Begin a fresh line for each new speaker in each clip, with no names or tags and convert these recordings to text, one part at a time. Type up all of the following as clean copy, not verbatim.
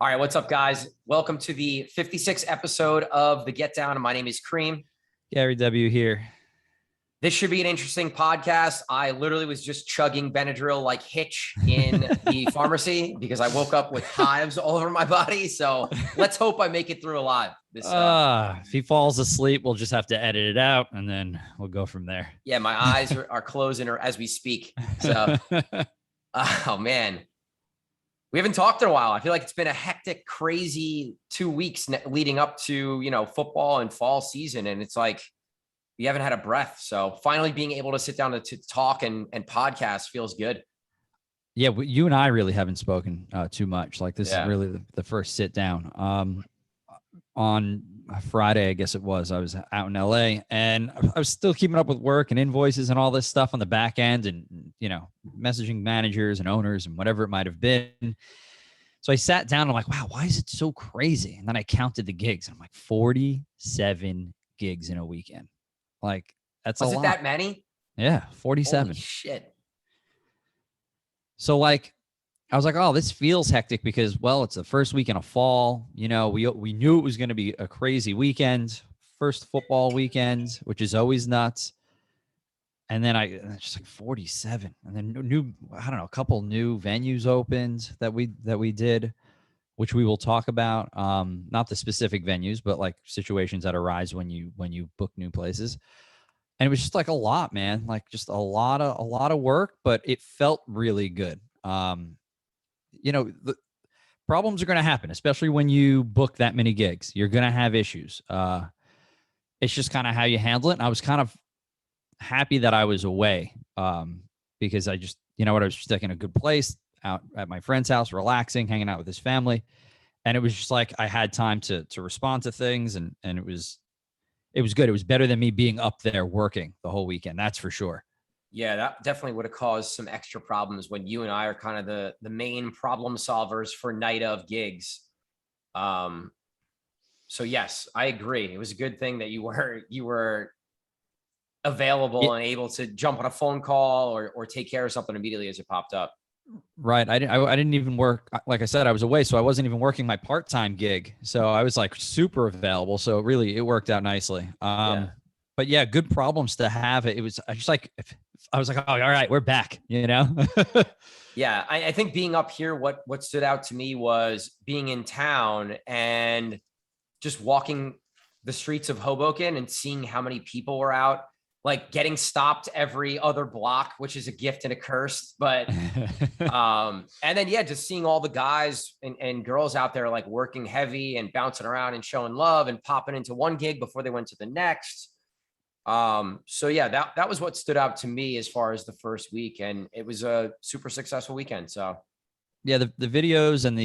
All right, what's up, guys? Welcome to the 56th episode of The Get Down. My name is Cream.
Gary W. here.
This should be an interesting podcast. I literally was just chugging Benadryl like Hitch in the pharmacy because I woke up with hives all over my body. So let's hope I make it through alive.
If he falls asleep, we'll just have to edit it out and then we'll go from there.
Yeah, my eyes are closing as we speak. So, oh man. We haven't talked in a while. I feel like it's been a hectic, crazy 2 weeks leading up to, football and fall season. And it's like, we haven't had a breath. So finally being able to sit down to talk and podcast feels good.
Yeah. You and I really haven't spoken too much. Like this is really the first sit down. On Friday, I guess it was, I was out in LA and I was still keeping up with work and invoices and all this stuff on the back end and, messaging managers and owners and whatever it might've been. So I sat down and I'm like, wow, why is it so crazy? And then I counted the gigs and I'm like 47 gigs in a weekend. Like that's a lot.
Was it that many?
Yeah. 47.
Holy shit.
So like, I was like, oh, this feels hectic because, well, it's the first weekend of fall. We knew it was going to be a crazy weekend, first football weekend, which is always nuts. And then just like 47, and then a couple new venues opened that we did, which we will talk about. Not the specific venues, but like situations that arise when you book new places. And it was just like a lot, man, like just a lot of work, but it felt really good. The problems are going to happen, especially when you book that many gigs. You're going to have issues. It's just kind of how you handle it. And I was kind of happy that I was away because I just, I was just like in a good place out at my friend's house, relaxing, hanging out with his family. And it was just like I had time to respond to things. And it was good. It was better than me being up there working the whole weekend. That's for sure.
Yeah, that definitely would have caused some extra problems when you and I are kind of the main problem solvers for night of gigs. So yes, I agree. It was a good thing that you were available and able to jump on a phone call or take care of something immediately as it popped up.
Right. I didn't even work. Like I said, I was away, so I wasn't even working my part-time gig. So I was like super available. So really it worked out nicely. But yeah, good problems to have. It was just like, I was like, oh, all right, we're back,
Yeah. I think being up here, what stood out to me was being in town and just walking the streets of Hoboken and seeing how many people were out, like getting stopped every other block, which is a gift and a curse. But, and then, just seeing all the guys and girls out there, like working heavy and bouncing around and showing love and popping into one gig before they went to the next. So yeah, that was what stood out to me as far as the first week, and it was a super successful weekend. So
yeah, the videos and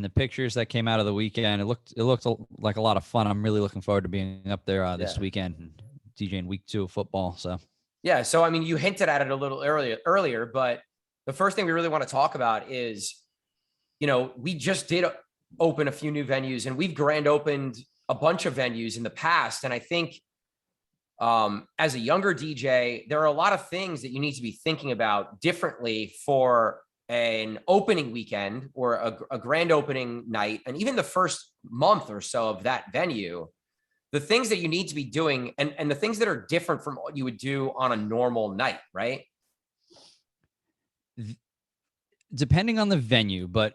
the pictures that came out of the weekend, it looked like a lot of fun. I'm really looking forward to being up there this weekend and DJing week 2 of football. So
yeah, so I mean, you hinted at it a little earlier, but the first thing we really want to talk about is, we just did open a few new venues, and we've grand opened a bunch of venues in the past, and I think as a younger DJ, there are a lot of things that you need to be thinking about differently for an opening weekend or a grand opening night. And even the first month or so of that venue, the things that you need to be doing and the things that are different from what you would do on a normal night, right?
Depending on the venue, but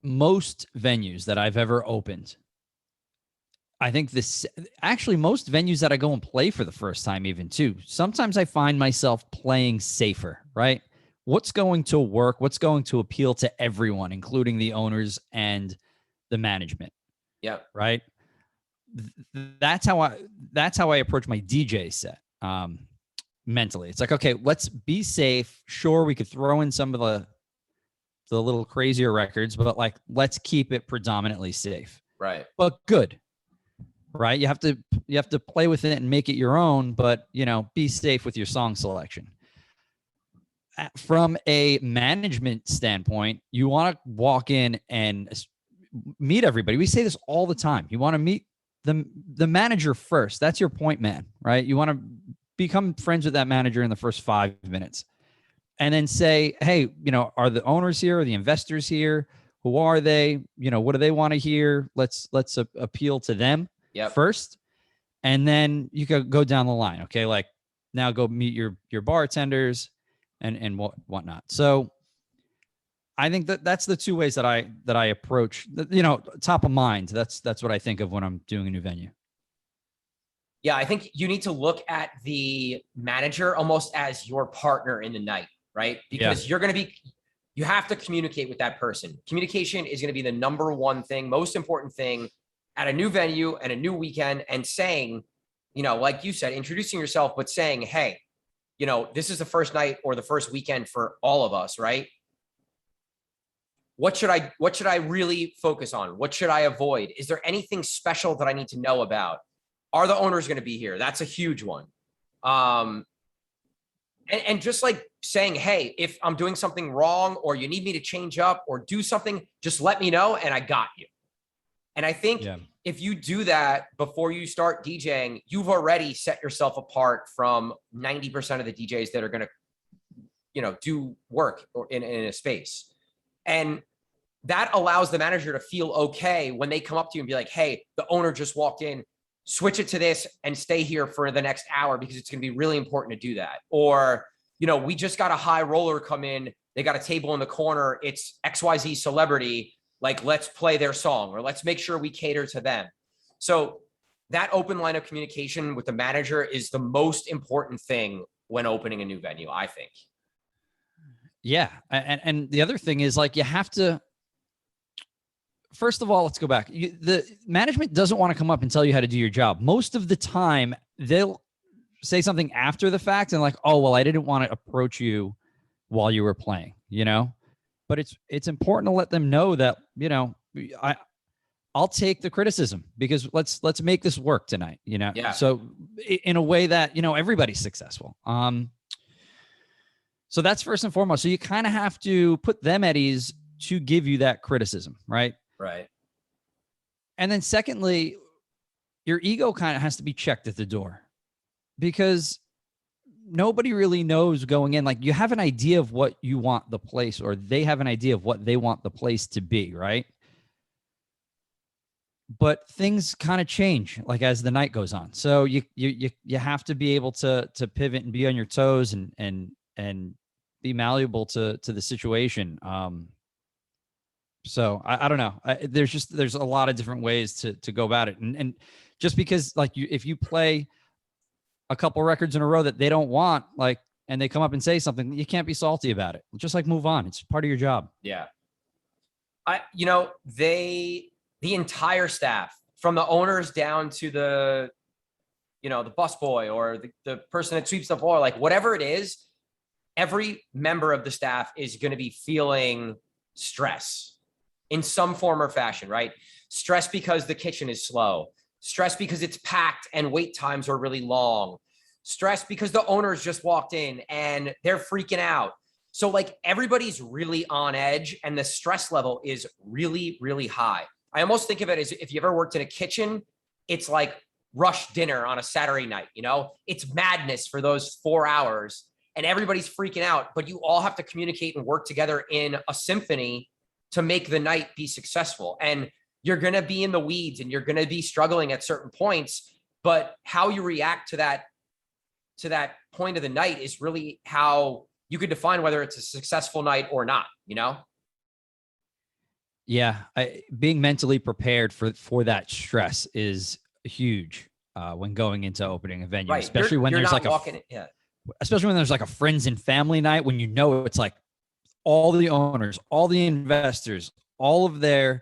most venues that I've ever opened, I think most venues that I go and play for the first time, even too, sometimes I find myself playing safer, right? What's going to work? What's going to appeal to everyone, including the owners and the management?
Yeah.
Right. That's how I approach my DJ set. Mentally, it's like, okay, let's be safe. Sure, we could throw in some of the little crazier records, but like, let's keep it predominantly safe.
Right.
But good. Right. You have to play with it and make it your own, but be safe with your song selection. From a management standpoint, you want to walk in and meet everybody. We say this all the time. You want to meet the manager first. That's your point man, right? You want to become friends with that manager in the first 5 minutes and then say, hey, are the owners here? Are the investors here? Who are they? You know, what do they want to hear? Let's appeal to them first, and then you could go down the line. Okay, like now go meet your bartenders and whatnot. So I think that's the two ways that I approach, you know, top of mind. That's what I think of when I'm doing a new venue.
Yeah, I think you need to look at the manager almost as your partner in the night, right? Because you have to communicate with that person. Communication is going to be the number one thing, most important thing at a new venue and a new weekend, and saying, you know, like you said, introducing yourself, but saying, hey, you know, this is the first night or the first weekend for all of us, right? What should I really focus on? What should I avoid? Is there anything special that I need to know about? Are the owners going to be here? That's a huge one. And just like saying, hey, if I'm doing something wrong or you need me to change up or do something, just let me know and I got you. And I think if you do that before you start DJing, you've already set yourself apart from 90% of the DJs that are going to, you know, do work or in a space. And that allows the manager to feel okay when they come up to you and be like, hey, the owner just walked in, switch it to this and stay here for the next hour because it's going to be really important to do that. Or, you know, we just got a high roller come in. They got a table in the corner. It's XYZ celebrity. Like, let's play their song or let's make sure we cater to them. So that open line of communication with the manager is the most important thing when opening a new venue, I think.
Yeah. And the other thing is, like, you have to, first of all, let's go back. The management doesn't want to come up and tell you how to do your job. Most of the time, they'll say something after the fact and like, oh, well, I didn't want to approach you while you were playing, you know? But it's important to let them know that, you know, I'll take the criticism because let's make this work tonight, you know?
Yeah.
So in a way that, you know, everybody's successful. So that's first and foremost. So you kind of have to put them at ease to give you that criticism, right?
Right.
And then secondly, your ego kind of has to be checked at the door because nobody really knows going in. Like, you have an idea of what you want the place, or they have an idea of what they want the place to be, right? But things kind of change like as the night goes on. So you have to be able to pivot and be on your toes and be malleable to the situation. So I don't know. There's a lot of different ways to go about it. And just because, like, if you play a couple records in a row that they don't want, like, and they come up and say something, you can't be salty about it. Just like move on. It's part of your job.
Yeah. You know, the entire staff, from the owners down to the, you know, the busboy or the person that sweeps the floor, like whatever it is, every member of the staff is going to be feeling stress in some form or fashion, right? Stress because the kitchen is slow, stress because it's packed and wait times are really long, stress because the owners just walked in and they're freaking out. So like everybody's really on edge and the stress level is really, really high. I almost think of it as if you ever worked in a kitchen, it's like rush dinner on a Saturday night, you know, it's madness for those 4 hours and everybody's freaking out, but you all have to communicate and work together in a symphony to make the night be successful. And you're going to be in the weeds and you're going to be struggling at certain points, but how you react to that point of the night is really how you could define whether it's a successful night or not, you know?
Yeah. Being mentally prepared for that stress is huge when going into opening a venue,
right.
Especially when there's like especially when there's like a friends and family night, when you know it's like all the owners, all the investors, all of their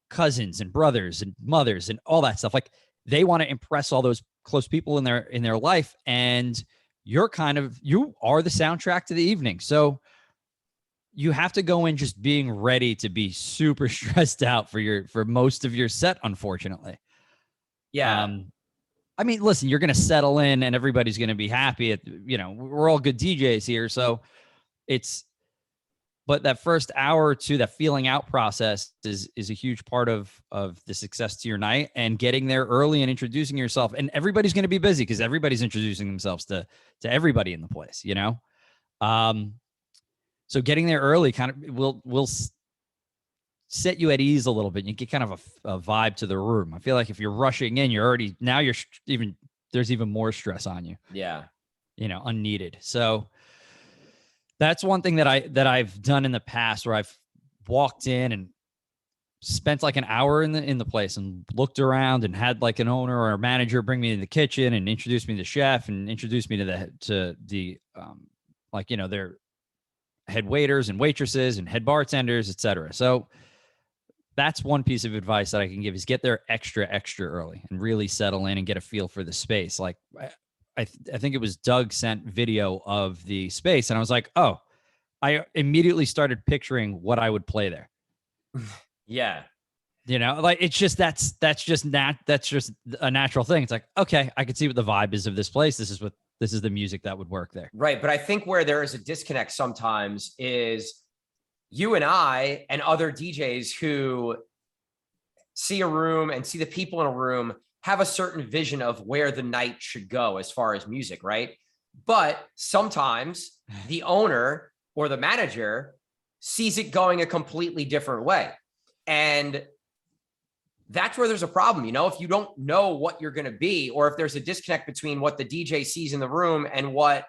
cousins and brothers and mothers and all that stuff. Like, they want to impress all those close people in their life, and you are the soundtrack to the evening. So you have to go in just being ready to be super stressed out for most of your set, unfortunately.
Yeah.
I mean, listen, you're going to settle in and everybody's going to be happy. You know, we're all good DJs here. So but that first hour or two, that feeling out process is a huge part of the success to your night, and getting there early and introducing yourself. And everybody's going to be busy because everybody's introducing themselves to everybody in the place, you know? So getting there early kind of will set you at ease a little bit. You get kind of a vibe to the room. I feel like if you're rushing in, there's even more stress on you.
Yeah.
Unneeded. So that's one thing that I've done in the past, where I've walked in and spent like an hour in the place and looked around and had like an owner or a manager bring me to the kitchen and introduce me to the chef and introduce me to the their head waiters and waitresses and head bartenders, etc. So that's one piece of advice that I can give, is get there extra early and really settle in and get a feel for the space. Like I think it was Doug sent video of the space, and I was like, oh, I immediately started picturing what I would play there.
Yeah.
Like it's just, that's just a natural thing. It's like, okay, I can see what the vibe is of this place. This is the music that would work there.
Right. But I think where there is a disconnect sometimes is you and I and other DJs who see a room and see the people in a room have a certain vision of where the night should go as far as music, right? But sometimes the owner or the manager sees it going a completely different way. And that's where there's a problem. If you don't know what you're going to be, or if there's a disconnect between what the DJ sees in the room and what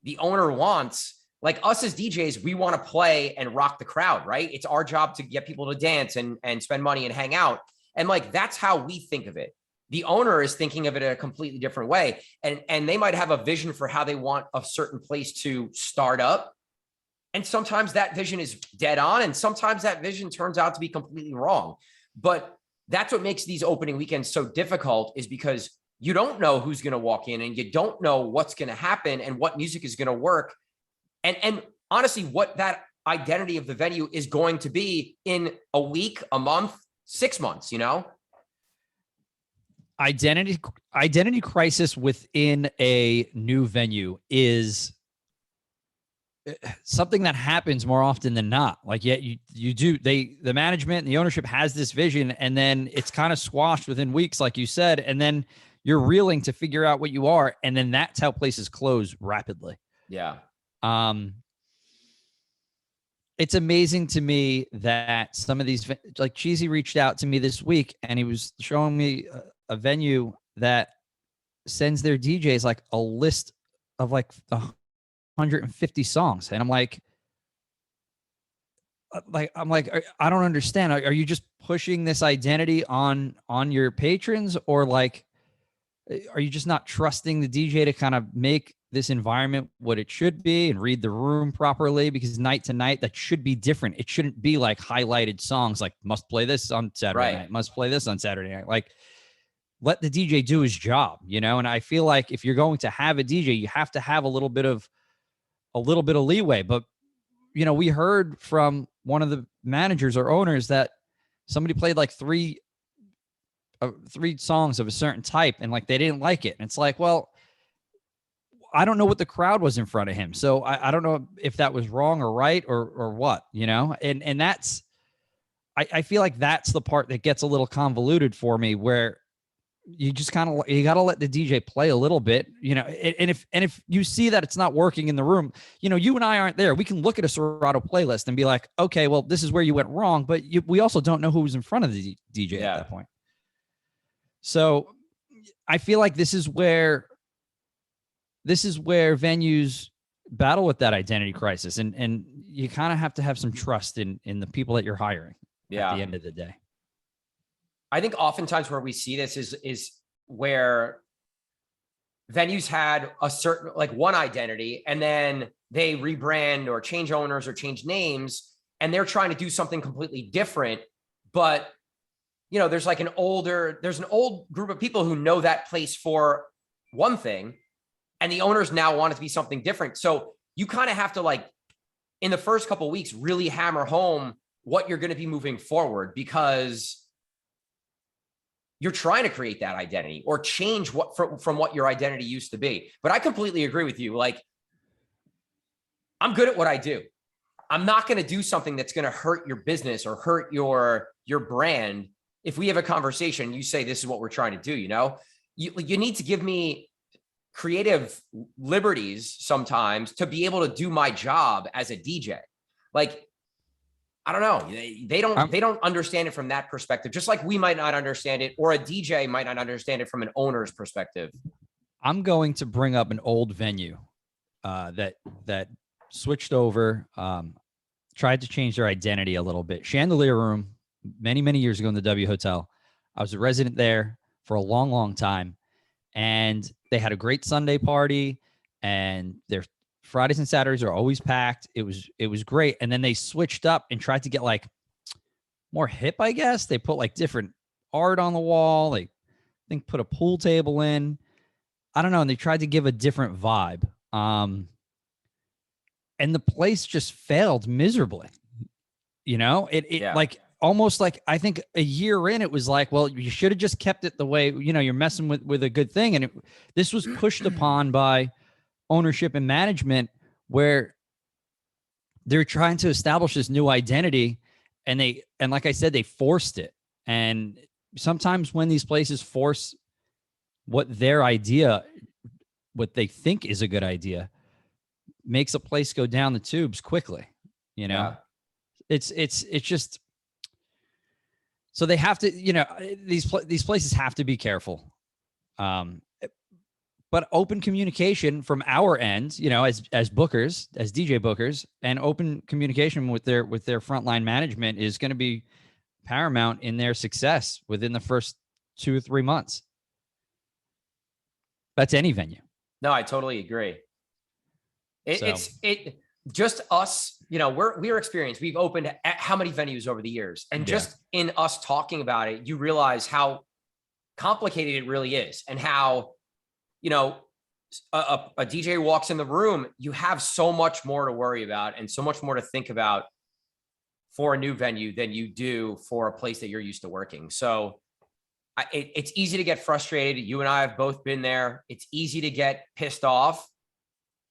the owner wants, like us as DJs, we want to play and rock the crowd, right? It's our job to get people to dance and spend money and hang out. And like, that's how we think of it. The owner is thinking of it in a completely different way. And they might have a vision for how they want a certain place to start up. And sometimes that vision is dead on, and sometimes that vision turns out to be completely wrong. But that's what makes these opening weekends so difficult, is because you don't know who's going to walk in, and you don't know what's going to happen and what music is going to work. And honestly, what that identity of the venue is going to be in a week, a month, 6 months,
Identity crisis within a new venue is something that happens more often than not. Like, yeah, the management and the ownership has this vision, and then it's kind of squashed within weeks, like you said, and then you're reeling to figure out what you are. And then that's how places close rapidly.
Yeah.
It's amazing to me that some of these, like Cheesy reached out to me this week, and he was showing me a venue that sends their DJs like a list of like 150 songs. And I'm like, I don't understand. Are you just pushing this identity on your patrons, or like, are you just not trusting the DJ to kind of make this environment what it should be and read the room properly? Because night to night, that should be different. It shouldn't be like highlighted songs, like must play this on Saturday night, must play this on Saturday night. Like, let the DJ do his job, And I feel like if you're going to have a DJ, you have to have a little bit of leeway. But, we heard from one of the managers or owners that somebody played like three songs of a certain type, and like they didn't like it. And it's like, well, I don't know what the crowd was in front of him, so I don't know if that was wrong or right or what, and that's, I feel like that's the part that gets a little convoluted for me, where you just you got to let the DJ play a little bit, and if you see that it's not working in the room, you and I aren't there. We can look at a Serato playlist and be like, okay, well, this is where you went wrong, but we also don't know who was in front of the DJ at that point. So I feel like this is where venues battle with that identity crisis, and you kind of have to have some trust in the people that you're hiring at the end of the day.
I think oftentimes where we see this is where venues had a certain, like, one identity, and then they rebrand or change owners or change names, and they're trying to do something completely different. But, there's an old group of people who know that place for one thing, and the owners now want it to be something different. So you kind of have to, like, in the first couple of weeks, really hammer home what you're going to be moving forward, because you're trying to create that identity or change from what your identity used to be. But I completely agree with you. Like, I'm good at what I do. I'm not going to do something that's going to hurt your business or hurt your brand. If we have a conversation, you say, this is what we're trying to do, you need to give me creative liberties sometimes to be able to do my job as a DJ. Like, I don't know. They don't understand it from that perspective, just like we might not understand it, or a DJ might not understand it from an owner's perspective.
I'm going to bring up an old venue that switched over, tried to change their identity a little bit. Chandelier Room, many years ago in the W Hotel. I was a resident there for a long time, and they had a great Sunday party, and their Fridays and Saturdays are always packed. It was great. And then they switched up and tried to get like more hip, I guess. They put like different art on the wall. They, I think, put a pool table in. I don't know. And they tried to give a different vibe. And the place just failed miserably. You know, it like almost like, I think a year in, it was like, well, you should have just kept it the way, you know, you're messing with a good thing. And this was pushed upon by ownership and management, where they're trying to establish this new identity, and like I said, they forced it. And sometimes when these places force what they think is a good idea, makes a place go down the tubes quickly. You know, it's just, so they have to, you know, these places have to be careful. But open communication from our end, you know, as bookers, as DJ bookers, and open communication with their frontline management is going to be paramount in their success within the first 2 or 3 months. That's any venue.
No, I totally agree. It's just us, you know, we're experienced. We've opened how many venues over the years, and just in us talking about it, you realize how complicated it really is, and how, you know, a DJ walks in the room, you have so much more to worry about and so much more to think about for a new venue than you do for a place that you're used to working. So it's easy to get frustrated. You and I have both been there. It's easy to get pissed off.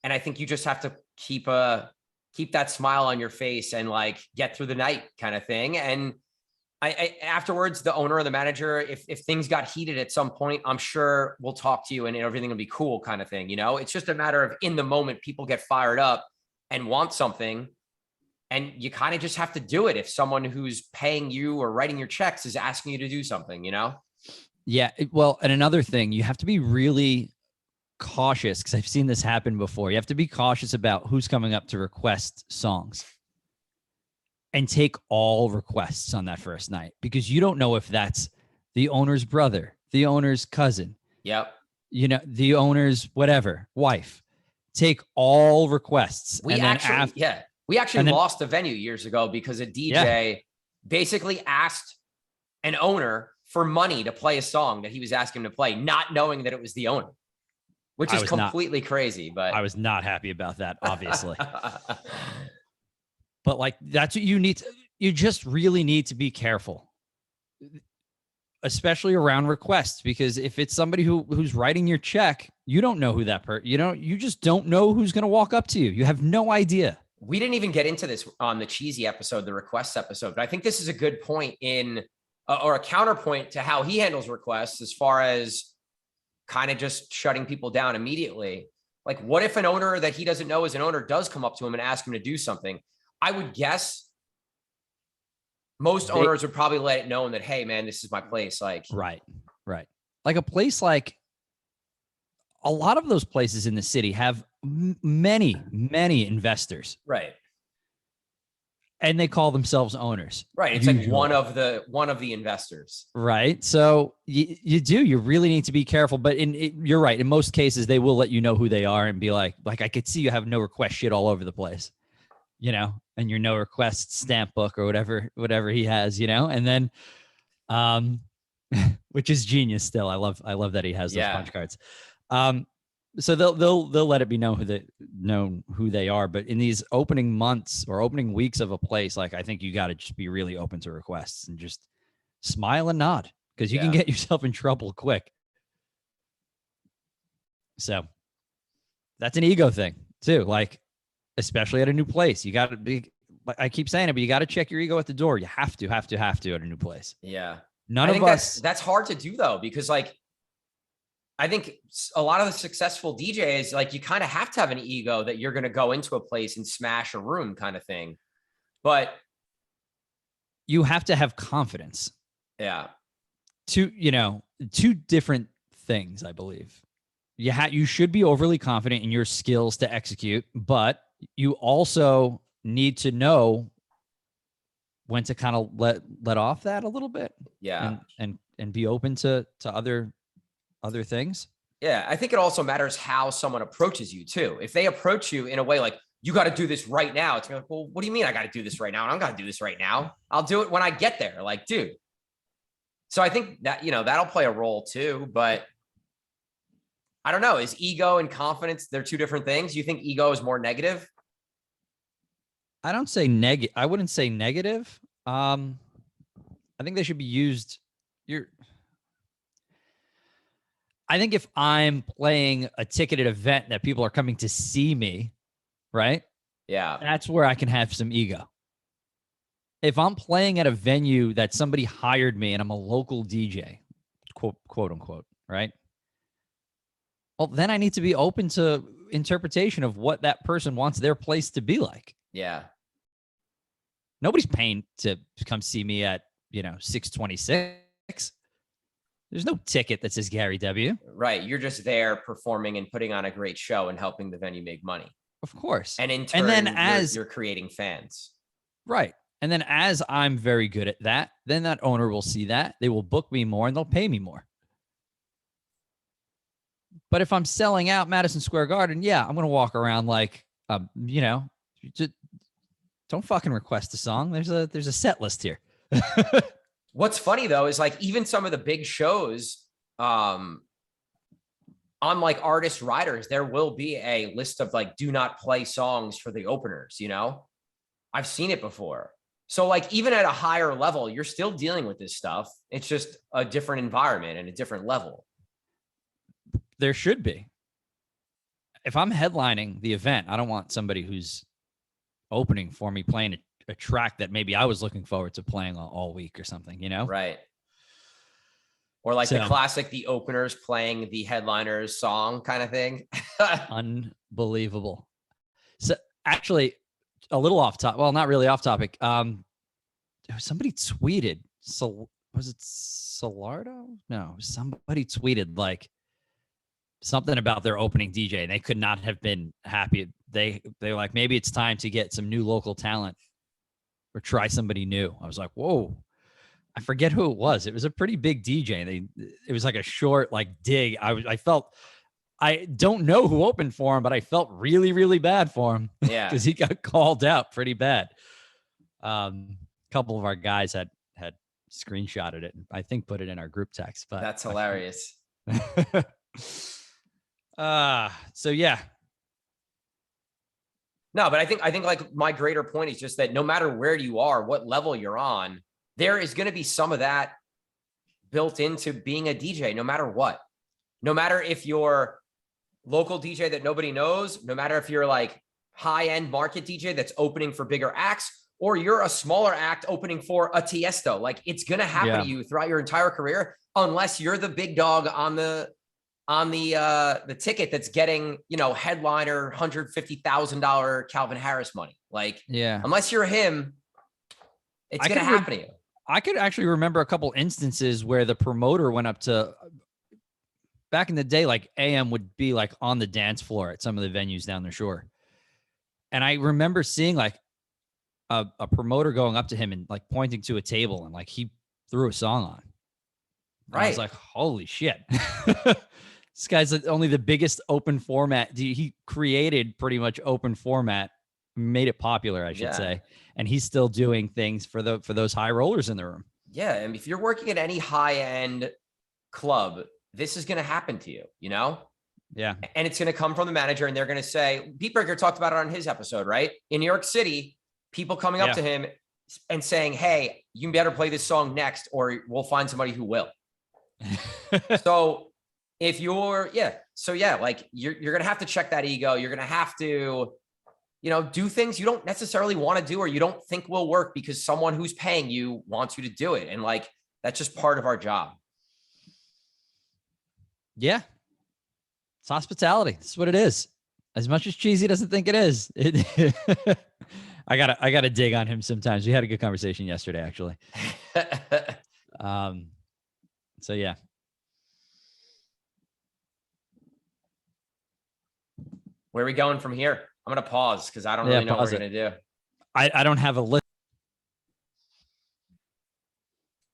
And I think you just have to keep that smile on your face and like get through the night kind of thing. And I afterwards, the owner or the manager, if things got heated at some point, I'm sure we'll talk to you and everything will be cool kind of thing. You know, it's just a matter of, in the moment, people get fired up and want something, and you kind of just have to do it if someone who's paying you or writing your checks is asking you to do something, you know?
Yeah. Well, and another thing, you have to be really cautious, because I've seen this happen before. You have to be cautious about who's coming up to request songs, and take all requests on that first night, because you don't know if that's the owner's brother, the owner's cousin.
Yep.
You know, the owner's whatever, wife. Take all requests.
We actually lost a venue years ago because a DJ basically asked an owner for money to play a song that he was asking him to play, not knowing that it was the owner, which is completely crazy. But
I was not happy about that, obviously. But like, that's what you need. You just really need to be careful, especially around requests, because if it's somebody who's writing your check, you don't know who that you just don't know who's going to walk up to you. You have no idea.
We didn't even get into this on the Cheesy episode, the requests episode, but I think this is a good point or a counterpoint to how he handles requests, as far as kind of just shutting people down immediately. Like, what if an owner that he doesn't know as an owner does come up to him and ask him to do something? I would guess most owners would probably let it known that, hey man, this is my place. Like,
right. Like a place, like a lot of those places in the city have many investors.
Right.
And they call themselves owners.
Right. It's usually like one of the investors.
Right. So you really need to be careful, but you're right. In most cases, they will let you know who they are and be like, I could see you have no request shit all over the place, you know, and your no request stamp book or whatever he has, you know, and then, which is genius still. I love that he has those punch cards. So they'll let it be known who they are. But in these opening months or opening weeks of a place, like, I think you got to just be really open to requests and just smile and nod, because you can get yourself in trouble quick. So that's an ego thing too. Like, especially at a new place, you got to be, I keep saying it, but you got to check your ego at the door. You have to at a new place.
Yeah.
None of us.
That's hard to do though, because like, I think a lot of the successful DJs, like, you kind of have to have an ego that you're going to go into a place and smash a room kind of thing. But
you have to have confidence.
Yeah.
Two different things, I believe. You should be overly confident in your skills to execute, but you also need to know when to kind of let off that a little bit.
Yeah.
And be open to other things.
Yeah. I think it also matters how someone approaches you too. If they approach you in a way like, you got to do this right now, it's like, well, what do you mean I got to do this right now? I don't got to do this right now. I'll do it when I get there. Like, dude. So I think that, that'll play a role too, but I don't know. Is ego and confidence, they're two different things? You think ego is more negative?
I don't say negative. I wouldn't say negative. I think they should be used. I think if I'm playing a ticketed event that people are coming to see me, right?
Yeah.
That's where I can have some ego. If I'm playing at a venue that somebody hired me and I'm a local DJ, quote unquote, right? Well, then I need to be open to interpretation of what that person wants their place to be like.
Yeah.
Nobody's paying to come see me at, 626. There's no ticket that says Gary W.
Right. You're just there performing and putting on a great show and helping the venue make money.
Of course.
And in turn, and then you're creating fans.
Right. And then as I'm very good at that, then that owner will see that. They will book me more and they'll pay me more. But if I'm selling out Madison Square Garden, yeah, I'm going to walk around like, just don't fucking request a song. There's a set list here.
What's funny though, is like even some of the big shows, on like artist riders, there will be a list of like, do not play songs for the openers, I've seen it before. So like, even at a higher level, you're still dealing with this stuff. It's just a different environment and a different level.
There should be. If I'm headlining the event, I don't want somebody who's opening for me playing a track that maybe I was looking forward to playing all week or something, Right.
Or like the classic, the openers playing the headliner's song kind of thing.
Unbelievable. So actually a little off topic. Well, not really off topic. Somebody tweeted. So was it Solardo? No, somebody tweeted like something about their opening DJ and they could not have been happy. They're like, maybe it's time to get some new local talent or try somebody new. I was like, whoa, I forget who it was. It was a pretty big DJ. It was like a short like dig. I don't know who opened for him, but I felt really, really bad for him.
Yeah.
Because he got called out pretty bad. A couple of our guys had screenshotted it and I think put it in our group text. But
that's hilarious.
So yeah.
No, but I think like my greater point is just that no matter where you are, what level you're on, there is going to be some of that built into being a DJ, no matter what. No matter if you're local DJ that nobody knows, no matter if you're like high-end market DJ that's opening for bigger acts, or you're a smaller act opening for a Tiesto, like it's going to happen to you throughout your entire career, unless you're the big dog on the ticket that's getting, headliner $150,000 Calvin Harris money. Like, unless you're him, it's going to happen to you.
I could actually remember a couple instances where the promoter went up to, back in the day, like AM would be like on the dance floor at some of the venues down the shore. And I remember seeing like a promoter going up to him and like pointing to a table and like he threw a song on. Right. I was like, holy shit. This guy's only the biggest open format. He created pretty much open format, made it popular, I should say. And he's still doing things for those high rollers in the room.
Yeah. And if you're working at any high end club, this is going to happen to you,
Yeah.
And it's going to come from the manager and they're going to say, Pete Breaker talked about it on his episode, right? In New York City, people coming up to him and saying, hey, you better play this song next or we'll find somebody who will. So if you're, like you're going to have to check that ego. You're going to have to, do things you don't necessarily want to do, or you don't think will work because someone who's paying you wants you to do it. And like, that's just part of our job.
Yeah. It's hospitality. That's what it is. As much as Cheesy doesn't think it is. I gotta dig on him sometimes. We had a good conversation yesterday, actually. So yeah.
Where are we going from here? I'm going to pause because I don't really know what we're going to do.
I don't have a list.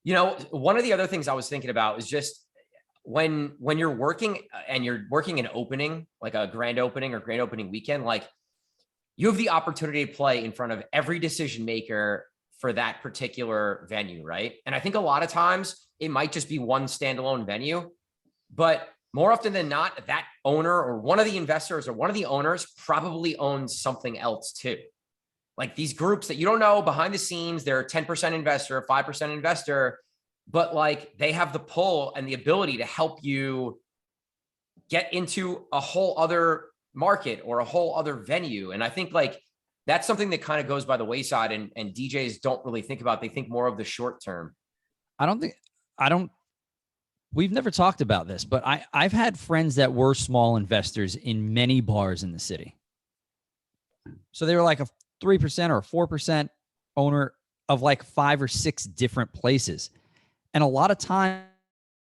You know, one of the other things I was thinking about is just when you're working and you're working an opening, like a grand opening or grand opening weekend, like you have the opportunity to play in front of every decision maker for that particular venue, right? And I think a lot of times it might just be one standalone venue, but more often than not, that owner or one of the investors or one of the owners probably owns something else too. Like these groups that you don't know behind the scenes, they're a 10% investor, 5% investor, but like they have the pull and the ability to help you get into a whole other market or a whole other venue. And I think like that's something that kind of goes by the wayside and DJs don't really think about. They think more of the short term.
We've never talked about this, but I've had friends that were small investors in many bars in the city. So they were like a 3% or a 4% owner of like 5 or 6 different places. And a lot of times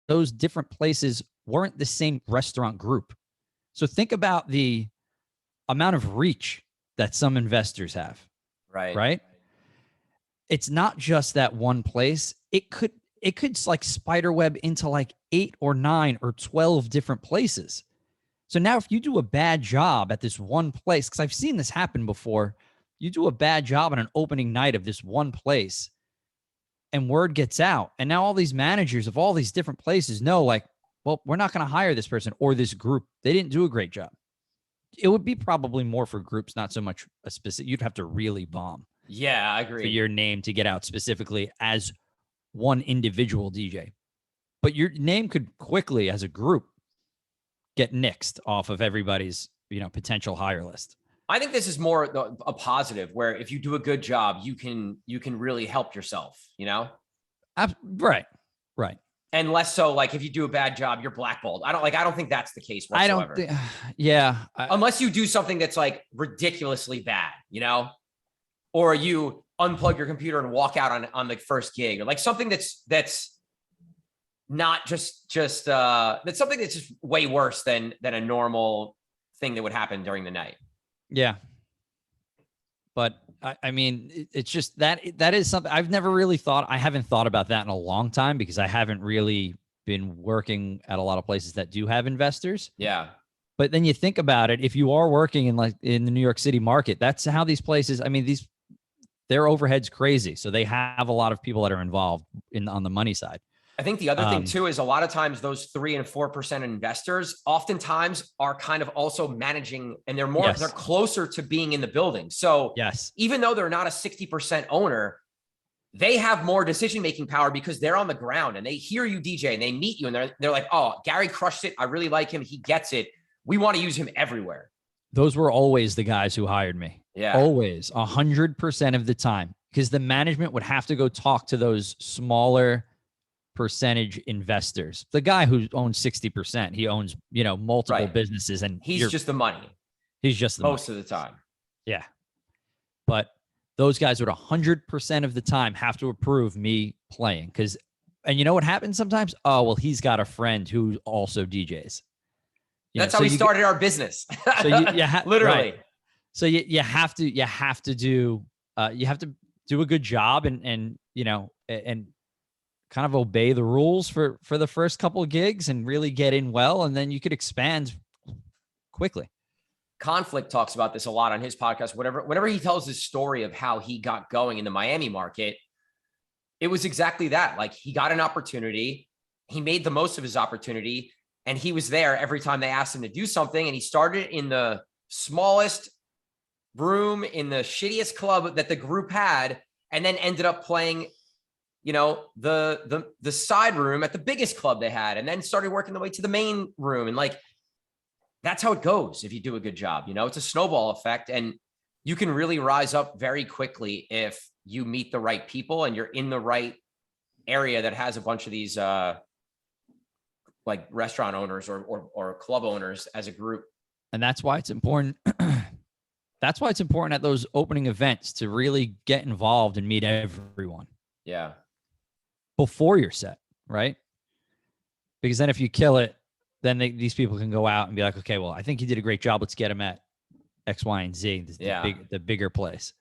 those different places weren't the same restaurant group. So think about the amount of reach that some investors have. Right. It's not just that one place. It could like spiderweb into like 8 or 9 or 12 different places. So now if you do a bad job at this one place, because I've seen this happen before, you do a bad job on an opening night of this one place and word gets out. And now all these managers of all these different places know like, well, we're not going to hire this person or this group. They didn't do a great job. It would be probably more for groups, not so much a specific. You'd have to really bomb.
Yeah, I agree.
For your name to get out specifically as one individual DJ. But your name could quickly, as a group, get nixed off of everybody's, potential hire list.
I think this is more a positive where if you do a good job, you can really help yourself,
Right.
And less so like if you do a bad job, you're blackballed. I don't think that's the case whatsoever. Unless you do something that's like ridiculously bad, or you unplug your computer and walk out on the first gig, or like something that's not just that's something that's just way worse than a normal thing that would happen during the night.
Yeah. But I mean, it's just that is something I've never really thought. I haven't thought about that in a long time because I haven't really been working at a lot of places that do have investors.
Yeah.
But then you think about it, if you are working in the New York City market, that's how these places, I mean, their overhead's crazy. So they have a lot of people that are involved on the money side.
I think the other thing too is a lot of times those 3 and 4% investors oftentimes are kind of also managing, and they're closer to being in the building. So even though they're not a 60% owner, they have more decision-making power because they're on the ground and they hear you DJ and they meet you and they're like, oh, Gary crushed it. I really like him. He gets it. We want to use him everywhere.
Those were always the guys who hired me.
Yeah.
Always 100% of the time, because the management would have to go talk to those smaller percentage investors. The guy who owns 60%, he owns, multiple businesses, and
he's just the money.
He's just the
most
money.
of the time.
Yeah. But those guys would 100% of the time have to approve me playing. And you know what happens sometimes? Oh, well, he's got a friend who also DJs.
That's how we started our business.
So
literally.
Right. So you have to do a good job and kind of obey the rules for the first couple of gigs and really get in well, and then you could expand quickly.
Conflict talks about this a lot on his podcast. Whenever he tells his story of how he got going in the Miami market, it was exactly that. Like he got an opportunity, he made the most of his opportunity, and he was there every time they asked him to do something. And he started in the smallest room in the shittiest club that the group had, and then ended up playing the side room at the biggest club they had, and then started working the way to the main room. And like, that's how it goes. If you do a good job, it's a snowball effect, and you can really rise up very quickly if you meet the right people and you're in the right area that has a bunch of these, like restaurant owners or club owners as a group.
And that's why it's important. That's why it's important at those opening events to really get involved and meet everyone.
Yeah.
Before your set, right? Because then if you kill it, then these people can go out and be like, okay, well, I think you did a great job. Let's get him at X, Y, and Z, the bigger place.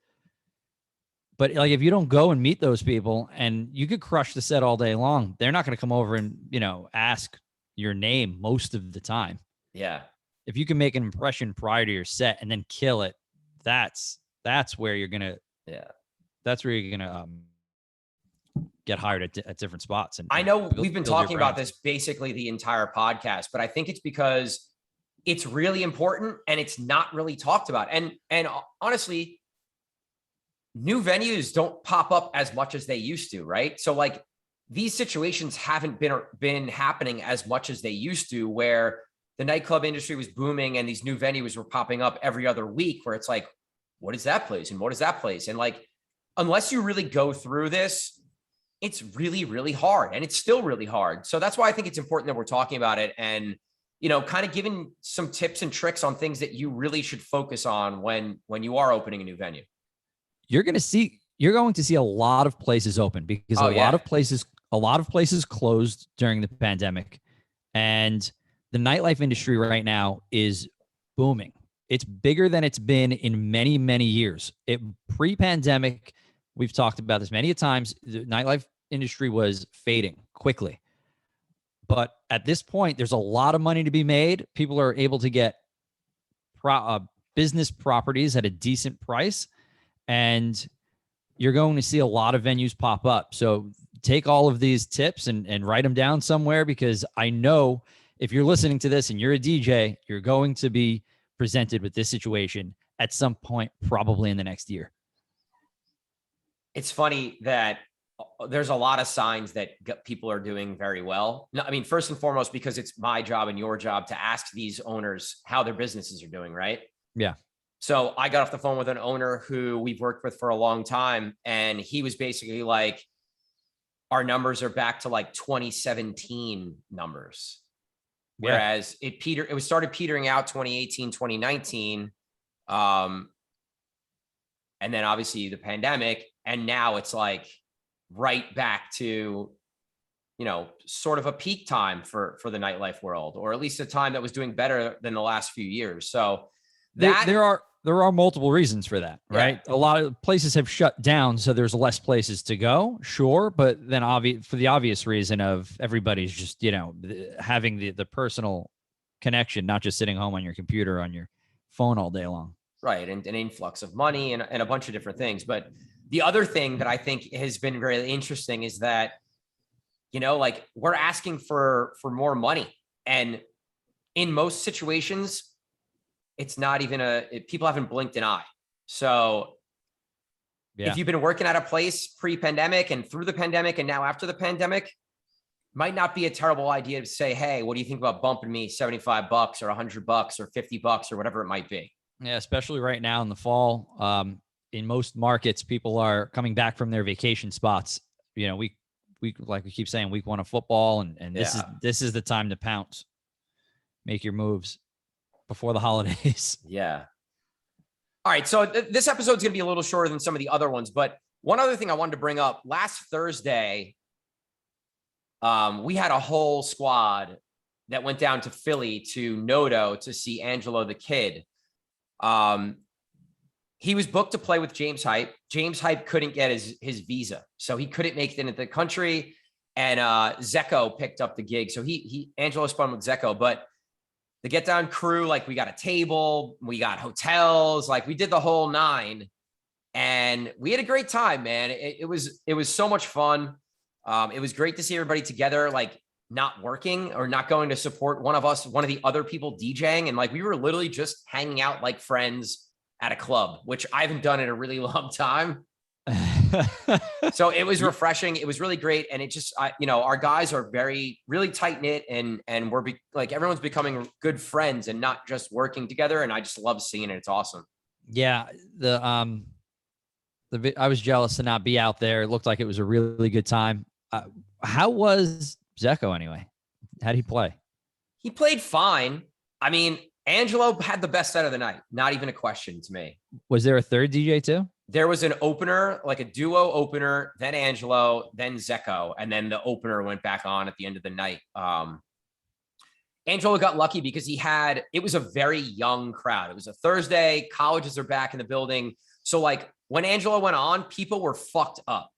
But like, if you don't go and meet those people, and you could crush the set all day long, they're not going to come over and, ask your name most of the time.
Yeah.
If you can make an impression prior to your set and then kill it, that's where you're going to, that's where you're going to get hired at different spots. And
I know we've been talking about this basically the entire podcast, but I think it's because it's really important and it's not really talked about. And honestly, new venues don't pop up as much as they used to, right? So like, these situations haven't been happening as much as they used to, where the nightclub industry was booming and these new venues were popping up every other week, where it's like, what is that place? And what is that place? And like, unless you really go through this, it's really, really hard, and it's still really hard. So that's why I think it's important that we're talking about it, and, kind of giving some tips and tricks on things that you really should focus on when you are opening a new venue.
You're going to see a lot of places open, because a lot of places closed during the pandemic, and the nightlife industry right now is booming. It's bigger than it's been in many, many years. Pre-pandemic, we've talked about this many times, the nightlife industry was fading quickly. But at this point, there's a lot of money to be made. People are able to get business properties at a decent price, and you're going to see a lot of venues pop up. So take all of these tips and write them down somewhere, because I know if you're listening to this and you're a DJ, you're going to be presented with this situation at some point, probably in the next year.
It's funny that there's a lot of signs that people are doing very well. No, I mean, first and foremost, because it's my job and your job to ask these owners how their businesses are doing, right?
Yeah.
So I got off the phone with an owner who we've worked with for a long time, and he was basically like, our numbers are back to like 2017 numbers. Yeah. Whereas it started petering out 2018, 2019. And then obviously the pandemic, and now it's like right back to, sort of a peak time for the nightlife world, or at least a time that was doing better than the last few years. So that
there are multiple reasons for that, right? Yeah. A lot of places have shut down, so there's less places to go, sure. But then for the obvious reason of everybody's just, having the personal connection, not just sitting home on your computer, on your phone all day long.
Right. And an influx of money and a bunch of different things. But the other thing that I think has been very interesting is that, like, we're asking for more money. And in most situations, it's not even people haven't blinked an eye. So if you've been working at a place pre-pandemic and through the pandemic and now after the pandemic, might not be a terrible idea to say, hey, what do you think about bumping me $75 or $100 or $50 or whatever it might be?
Yeah, especially right now in the fall. In most markets, people are coming back from their vacation spots. We like we keep saying, week 1 of football, and this is the time to pounce, make your moves before the holidays.
Yeah. All right. So this episode is going to be a little shorter than some of the other ones, but one other thing I wanted to bring up: last Thursday, we had a whole squad that went down to Philly to Noto to see Angelo the Kid. He was booked to play with James Hype. James Hype couldn't get his visa, so he couldn't make it into the country. And Zecco picked up the gig. So Angelo spun with Zecco, but the Get Down crew, like, we got a table, we got hotels, like, we did the whole 9, and we had a great time, man. It was so much fun. It was great to see everybody together, like, not working or not going to support one of the other people DJing. And like, we were literally just hanging out like friends at a club, which I haven't done in a really long time. So it was refreshing. It was really great. And it just, our guys are really tight knit, and we're everyone's becoming good friends and not just working together. And I just love seeing it. It's awesome.
Yeah. I was jealous to not be out there. It looked like it was a really good time. How was Zecco anyway? How did he play?
He played fine. I mean, Angelo had the best set of the night. Not even a question to me.
Was there a third DJ too?
There was an opener, like a duo opener, then Angelo, then Zeko, and then the opener went back on at the end of the night. Angelo got lucky because it was a very young crowd. It was a Thursday. Colleges are back in the building. So like when Angelo went on, people were fucked up.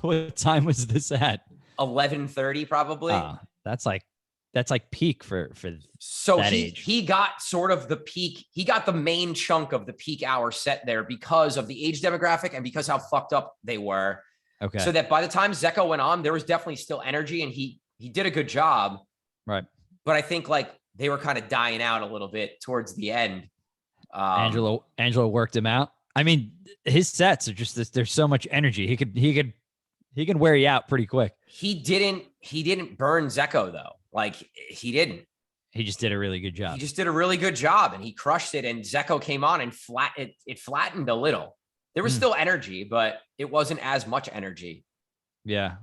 What time was this at?
11:30 probably.
That's like peak for
so
that age.
He got sort of the peak. He got the main chunk of the peak hour set there because of the age demographic and because how fucked up they were.
Okay.
So that by the time Zeko went on, there was definitely still energy and he did a good job.
Right.
But I think like they were kind of dying out a little bit towards the end.
Angelo worked him out. I mean, his sets are just this, there's so much energy. He can wear you out pretty quick.
He didn't burn Zeko though. Like he didn't.
He just did a really good job.
He just did a really good job and he crushed it. And Zeko came on and it flattened a little. There was still energy, but it wasn't as much energy.
Yeah.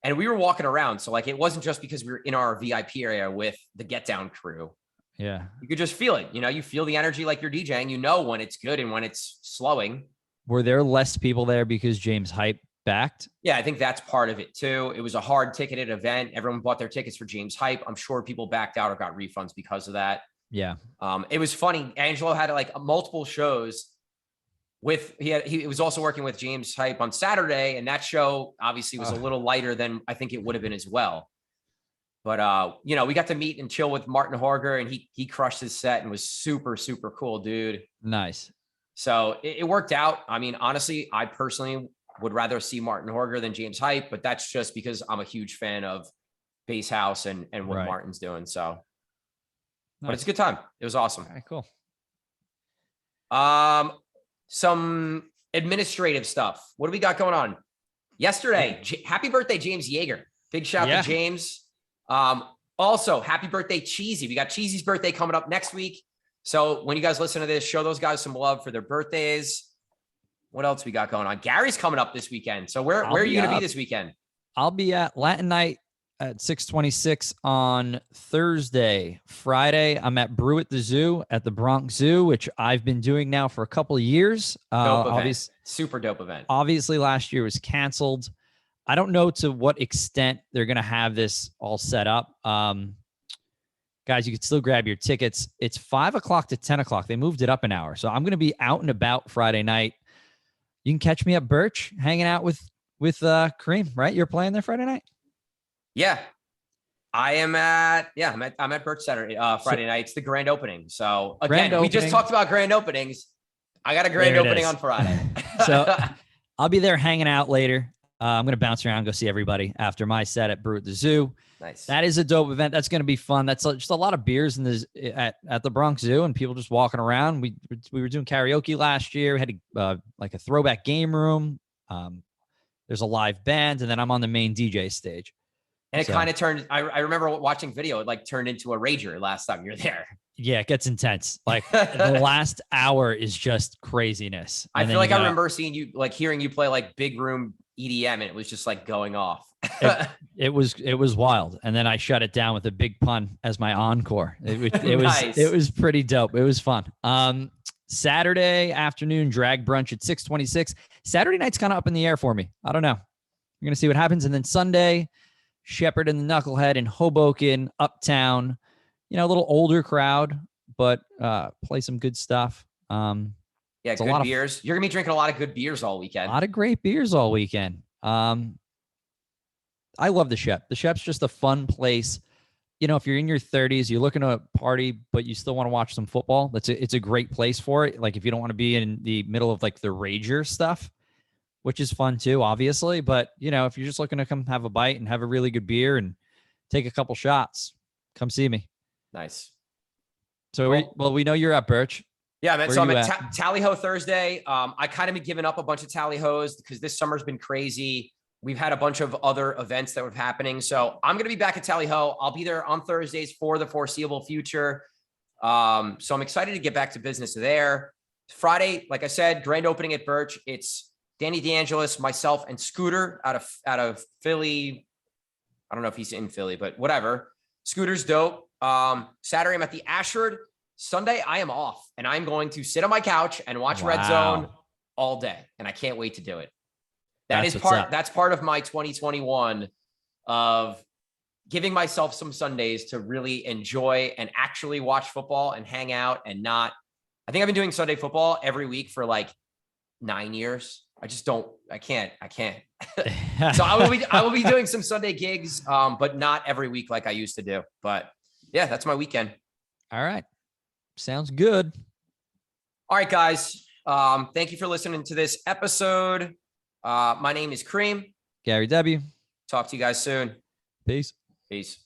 And we were walking around. So like, it wasn't just because we were in our VIP area with the Get Down crew.
Yeah.
You could just feel it. You know, you feel the energy like you're DJing, you know, when it's good and when it's slowing.
Were there less people there because James Hype backed?
Yeah, I think that's part of it too. It was a hard ticketed event. Everyone bought their tickets for James Hype. I'm sure people backed out or got refunds because of that.
Yeah.
It was funny. Angelo had like multiple shows he was also working with James Hype on Saturday. And that show obviously was a little lighter than I think it would have been as well. But, you know, we got to meet and chill with Martin Horger and he crushed his set and was super, super cool, dude.
Nice.
So it worked out. I mean, honestly, I personally would rather see Martin Horger than James Hype, but that's just because I'm a huge fan of Bass House and what
Right.
Martin's doing. So,
Nice.
But it's a good time. It was awesome.
All right, cool.
Some administrative stuff. What do we got going on? Yesterday, happy birthday, James Yeager. Big shout out to James. Also, happy birthday, Cheesy. We got Cheesy's birthday coming up next week. So when you guys listen to this, show those guys some love for their birthdays. What else we got going on? Gary's coming up this weekend. So where are you going to be this weekend?
I'll be at Latin Night at 626 on Thursday. Friday, I'm at Brew at the Zoo at the Bronx Zoo, which I've been doing now for a couple of years.
Super dope event.
Obviously, last year was canceled. I don't know to what extent they're going to have this all set up. Guys, you can still grab your tickets. It's 5 o'clock to 10 o'clock. They moved it up an hour. So I'm going to be out and about Friday night. You can catch me at Birch hanging out with Kareem, right? You're playing there Friday night?
Yeah. I'm at Birch Saturday, Friday night. It's the grand opening. So again, we just talked about grand openings. I got a grand opening on Friday.
So I'll be there hanging out later. I'm going to bounce around, go see everybody after my set at Brew at the Zoo.
Nice.
That is a dope event. That's going to be fun. That's just a lot of beers at the Bronx Zoo and people just walking around. We were doing karaoke last year. We had like a throwback game room. There's a live band, and then I'm on the main DJ stage.
And it kind of turned, I remember watching video, it like turned into a rager last time you were there.
Yeah, it gets intense. Like the last hour is just craziness.
I feel like I remember seeing you, like hearing you play like big room EDM and it was just like going off.
It was wild. And then I shut it down with a big pun as my encore.
Nice.
It was pretty dope. It was fun. Saturday afternoon drag brunch at 626. Saturday night's kind of up in the air for me. I don't know. We're going to see what happens. And then Sunday, Shepherd and the Knucklehead in Hoboken, Uptown, you know, a little older crowd, but play some good stuff.
Yeah, good beers. You're going to be drinking a lot of good beers all weekend.
A lot of great beers all weekend. I love the Shep. The Shep's just a fun place. You know, if you're in your 30s, you're looking to party, but you still want to watch some football, it's a great place for it. Like if you don't want to be in the middle of like the rager stuff, which is fun too, obviously. But, you know, if you're just looking to come have a bite and have a really good beer and take a couple shots, come see me.
Nice.
So, we know you're at Birch.
Yeah, man. So I'm at Tally Ho Thursday. I kind of been giving up a bunch of Tally Ho's because this summer's been crazy. We've had a bunch of other events that were happening. So I'm going to be back at Tally Ho. I'll be there on Thursdays for the foreseeable future. So I'm excited to get back to business there. Friday, like I said, grand opening at Birch. It's Danny DeAngelis, myself, and Scooter out of Philly. I don't know if he's in Philly, but whatever. Scooter's dope. Saturday, I'm at the Ashford. Sunday, I am off, and I'm going to sit on my couch and watch Red Zone all day, and I can't wait to do it. That's part of my 2021 of giving myself some Sundays to really enjoy and actually watch football and hang out and not. I think I've been doing Sunday football every week for like 9 years. I can't. So I will be doing some Sunday gigs, but not every week like I used to do. But yeah, that's my weekend.
All right. Sounds good.
All right, guys. Thank you for listening to this episode. My name is Cream.
Gary W.
Talk to you guys soon.
Peace.
Peace.